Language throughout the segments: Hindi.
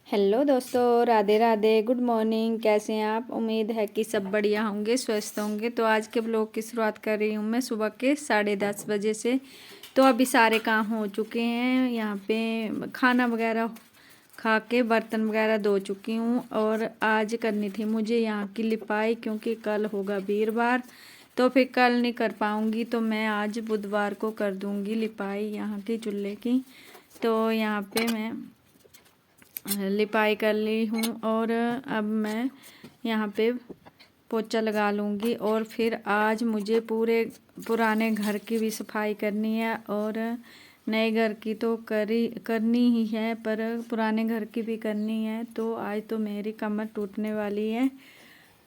हेलो दोस्तों, राधे राधे, गुड मॉर्निंग। कैसे हैं आप? उम्मीद है कि सब बढ़िया होंगे, स्वस्थ होंगे। तो आज के ब्लॉग की शुरुआत कर रही हूँ मैं सुबह के 10:30 बजे से। तो अभी सारे काम हो चुके हैं। यहाँ पे खाना वगैरह खा के बर्तन वगैरह धो चुकी हूँ। और आज करनी थी मुझे यहाँ की लिपाई, क्योंकि कल होगा वीरवार। तो फिर कल नहीं कर पाऊँगी, तो मैं आज बुधवार को कर दूँगी लिपाई यहाँ की चूल्हे की। तो यहाँ पे मैं लिपाई कर ली हूँ और अब मैं यहाँ पे पोछा लगा लूँगी। और फिर आज मुझे पूरे पुराने घर की भी सफाई करनी है और नए घर की तो करनी ही है, पर पुराने घर की भी करनी है। तो आज तो मेरी कमर टूटने वाली है।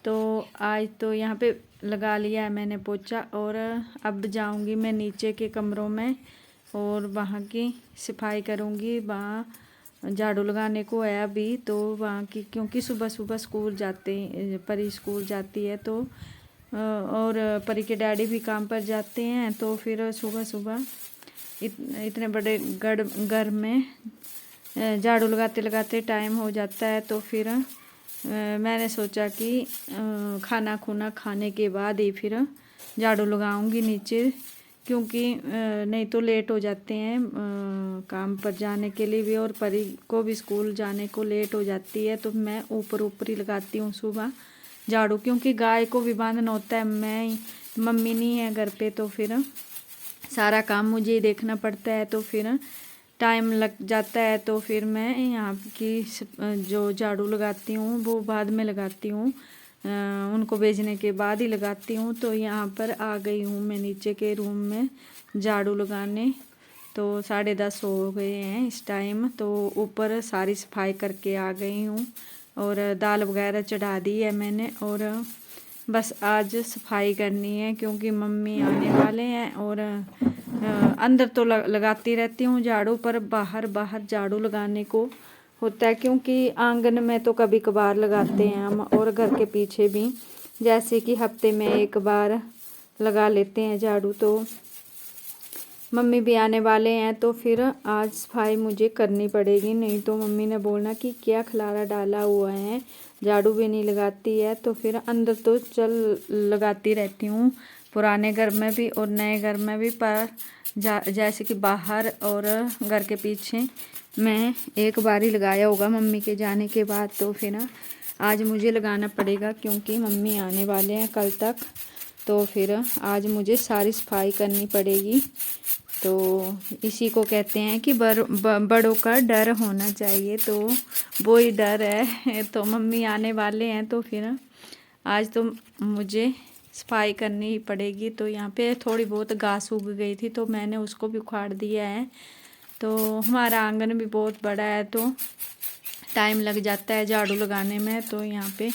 तो आज तो यहाँ पे लगा लिया है मैंने पोछा। और अब जाऊँगी मैं नीचे के कमरों में और वहाँ की सफाई करूँगी। वहाँ झाड़ू लगाने को है अभी, तो वहाँ की, क्योंकि सुबह सुबह स्कूल जाते परी स्कूल जाती है, तो और परी के डैडी भी काम पर जाते हैं। तो फिर सुबह सुबह इतने बड़े घर में झाड़ू लगाते लगाते टाइम हो जाता है। तो फिर मैंने सोचा कि खाना खुना खाने के बाद ही फिर झाड़ू लगाऊंगी नीचे, क्योंकि नहीं तो लेट हो जाते हैं काम पर जाने के लिए भी, और परी को भी स्कूल जाने को लेट हो जाती है। तो मैं ऊपर ऊपर ही लगाती हूँ सुबह झाड़ू, क्योंकि गाय को भी बांधना होता है। मम्मी नहीं है घर पे, तो फिर सारा काम मुझे ही देखना पड़ता है। तो फिर टाइम लग जाता है। तो फिर मैं यहाँ की जो झाड़ू लगाती हूँ वो बाद में लगाती हूँ, उनको भेजने के बाद ही लगाती हूँ। तो यहाँ पर आ गई हूँ मैं नीचे के रूम में झाड़ू लगाने। तो 10:30 हो गए हैं इस टाइम। तो ऊपर सारी सफाई करके आ गई हूँ और दाल वगैरह चढ़ा दी है मैंने। और बस आज सफाई करनी है, क्योंकि मम्मी आने वाले हैं। और अंदर तो लगाती रहती हूँ झाड़ू, पर बाहर बाहर झाड़ू लगाने को होता है, क्योंकि आंगन में तो कभी कभार लगाते हैं हम, और घर के पीछे भी जैसे कि हफ्ते में एक बार लगा लेते हैं झाड़ू। तो मम्मी भी आने वाले हैं, तो फिर आज सफाई मुझे करनी पड़ेगी, नहीं तो मम्मी ने बोलना कि क्या खलारा डाला हुआ है, झाड़ू भी नहीं लगाती है। तो फिर अंदर तो चल लगाती रहती हूँ, पुराने घर में भी और नए घर में भी, पर जैसे कि बाहर और घर के पीछे मैं एक बार ही लगाया होगा मम्मी के जाने के बाद। तो फिर आज मुझे लगाना पड़ेगा, क्योंकि मम्मी आने वाले हैं कल तक। तो फिर आज मुझे सारी सफाई करनी पड़ेगी। तो इसी को कहते हैं कि बड़ों का डर होना चाहिए, तो वो ही डर है। तो मम्मी आने वाले हैं, तो फिर आज तो मुझे सफाई करनी ही पड़ेगी। तो यहाँ पे थोड़ी बहुत घास उग गई थी, तो मैंने उसको भी उखाड़ दिया है। तो हमारा आंगन भी बहुत बड़ा है, तो टाइम लग जाता है झाड़ू लगाने में। तो यहाँ पे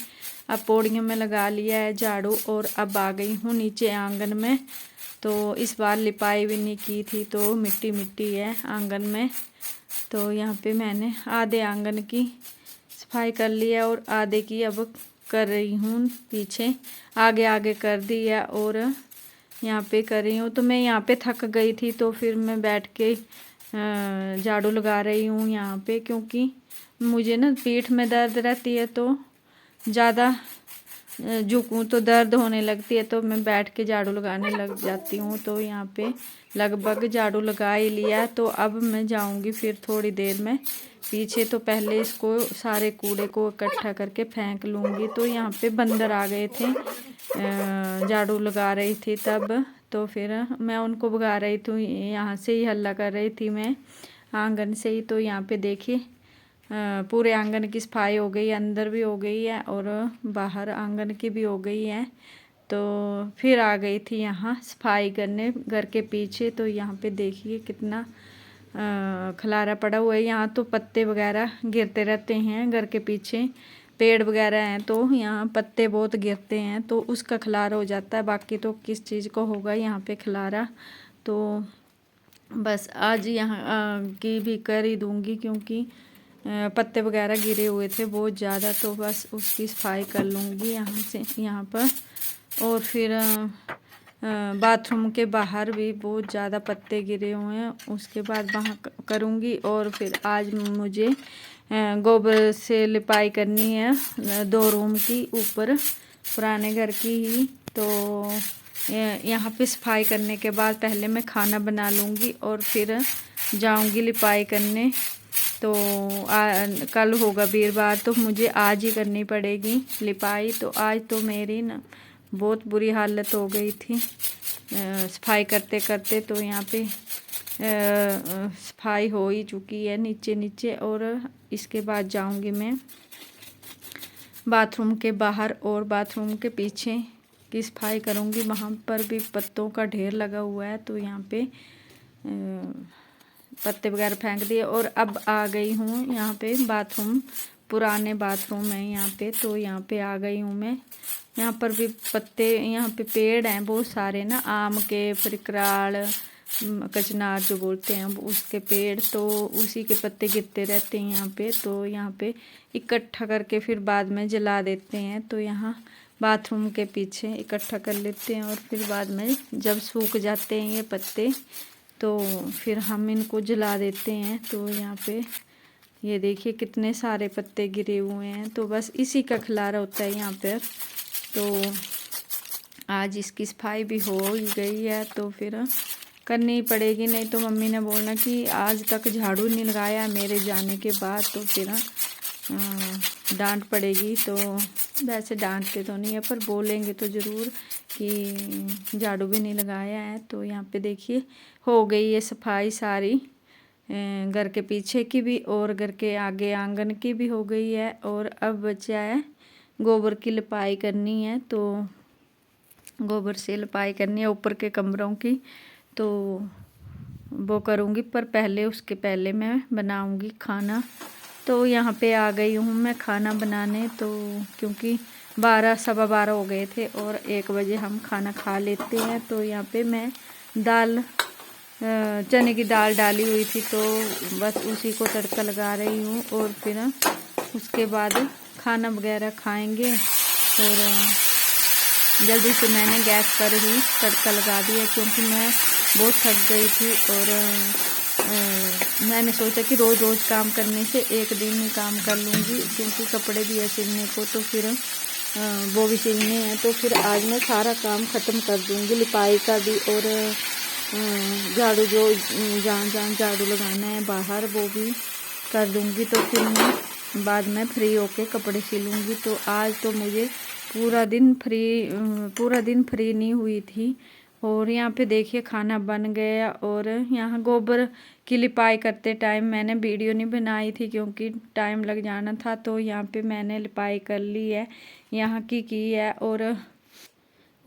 अब पौड़ियों में लगा लिया है झाड़ू, और अब आ गई हूँ नीचे आंगन में। तो इस बार लिपाई भी नहीं की थी, तो मिट्टी मिट्टी है आंगन में। तो यहाँ पे मैंने आधे आंगन की सफाई कर ली है और आधे की अब कर रही हूँ पीछे। आगे आगे कर दी है और यहाँ पे कर रही हूँ। तो मैं यहाँ पे थक गई थी, तो फिर मैं बैठ के झाड़ू लगा रही हूँ यहाँ पे, क्योंकि मुझे ना पीठ में दर्द रहती है, तो ज़्यादा झुकूँ तो दर्द होने लगती है, तो मैं बैठ के झाड़ू लगाने लग जाती हूँ। तो यहाँ पे लगभग झाड़ू लगा ही लिया। तो अब मैं जाऊँगी फिर थोड़ी देर में पीछे। तो पहले इसको सारे कूड़े को इकट्ठा करके फेंक लूँगी। तो यहाँ पे बंदर आ गए थे, झाड़ू लगा रही थी तब। तो फिर मैं उनको भगा रही थी, यहाँ से ही हल्ला कर रही थी मैं आंगन से ही। तो यहाँ पे देखिए पूरे आंगन की सफाई हो गई, अंदर भी हो गई है और बाहर आंगन की भी हो गई है। तो फिर आ गई थी यहाँ सफाई करने घर के पीछे। तो यहाँ पे देखिए कितना खलारा पड़ा हुआ है। यहाँ तो पत्ते वगैरह गिरते रहते हैं, घर के पीछे पेड़ वगैरह हैं, तो यहाँ पत्ते बहुत गिरते हैं, तो उसका खलारा हो जाता है। बाकी तो किस चीज़ को होगा यहाँ पे खलारा। तो बस आज यहाँ की भी कर ही दूँगी, क्योंकि पत्ते वगैरह गिरे हुए थे बहुत ज़्यादा। तो बस उसकी सफाई कर लूँगी यहाँ से यहाँ पर। और फिर बाथरूम के बाहर भी बहुत ज़्यादा पत्ते गिरे हुए हैं, उसके बाद वहाँ करूँगी। और फिर आज मुझे गोबर से लिपाई करनी है 2 रूम की, ऊपर पुराने घर की ही। तो यहाँ पे सफाई करने के बाद पहले मैं खाना बना लूँगी और फिर जाऊँगी लिपाई करने। तो कल होगा वीरवार, तो मुझे आज ही करनी पड़ेगी लिपाई। तो आज तो मेरी ना बहुत बुरी हालत हो गई थी सफाई करते करते। तो यहाँ पे सफाई हो ही चुकी है नीचे नीचे, और इसके बाद जाऊंगी मैं बाथरूम के बाहर और बाथरूम के पीछे की सफाई करूंगी। वहाँ पर भी पत्तों का ढेर लगा हुआ है, तो यहाँ पे पत्ते वगैरह फेंक दिए। और अब आ गई हूँ यहाँ पे बाथरूम, पुराने बाथरूम है यहाँ पे। तो यहाँ पे आ गई हूँ मैं। यहाँ पर भी पत्ते, यहाँ पे पेड़ हैं बहुत सारे ना, आम के, परिक्राल, कचनार जो बोलते हैं उसके पेड़। तो उसी के पत्ते गिरते रहते हैं यहाँ पे। तो यहाँ पे इकट्ठा करके फिर बाद में जला देते हैं। तो यहाँ बाथरूम के पीछे इकट्ठा कर लेते हैं, और फिर बाद में जब सूख जाते हैं ये पत्ते तो फिर हम इनको जला देते हैं। तो यहाँ पे ये देखिए कितने सारे पत्ते गिरे हुए हैं। तो बस इसी का खिलारा होता है यहाँ पर। तो आज इसकी सफाई भी हो ही गई है, तो फिर करनी पड़ेगी, नहीं तो मम्मी ने बोलना कि आज तक झाड़ू नहीं लगाया मेरे जाने के बाद। तो फिर डांट पड़ेगी। तो वैसे डांटते तो नहीं है, पर बोलेंगे तो ज़रूर कि झाड़ू भी नहीं लगाया है। तो यहाँ पे देखिए हो गई है सफाई सारी, घर के पीछे की भी और घर के आगे आंगन की भी हो गई है। और अब बचा है गोबर की लिपाई करनी है। तो गोबर से लिपाई करनी है ऊपर के कमरों की, तो वो करूँगी। पर पहले उसके पहले मैं बनाऊँगी खाना। तो यहाँ पे आ गई हूँ मैं खाना बनाने। तो क्योंकि 12 सवा 12 हो गए थे और 1 बजे हम खाना खा लेते हैं। तो यहाँ पे मैं दाल, चने की दाल डाली हुई थी, तो बस उसी को तड़का लगा रही हूँ। और फिर उसके बाद खाना वगैरह खाएंगे। और जल्दी से मैंने गैस पर ही तड़का लगा दिया, क्योंकि मैं बहुत थक गई थी। और मैंने सोचा कि रोज़ रोज़ काम करने से एक दिन ही काम कर लूँगी, क्योंकि कपड़े भी है सिलने को, तो फिर वो भी सिलने हैं। तो फिर आज मैं सारा काम ख़त्म कर दूँगी, लिपाई का भी, और झाड़ू जो जहाँ जहाँ झाड़ू लगाना है बाहर वो भी कर दूँगी। तो फिर मैं बाद में फ्री होके कपड़े सिलूँगी। तो आज तो मुझे पूरा दिन फ्री नहीं हुई थी। और यहाँ पे देखिए खाना बन गया। और यहाँ गोबर की लिपाई करते टाइम मैंने वीडियो नहीं बनाई थी, क्योंकि टाइम लग जाना था। तो यहाँ पे मैंने लिपाई कर ली है यहाँ की है,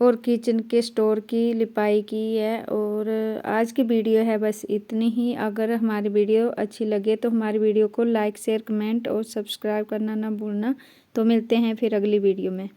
और किचन के स्टोर की लिपाई की है। और आज की वीडियो है बस इतनी ही। अगर हमारी वीडियो अच्छी लगे तो हमारी वीडियो को लाइक, शेयर, कमेंट और सब्सक्राइब करना ना भूलना। तो मिलते हैं फिर अगली वीडियो में।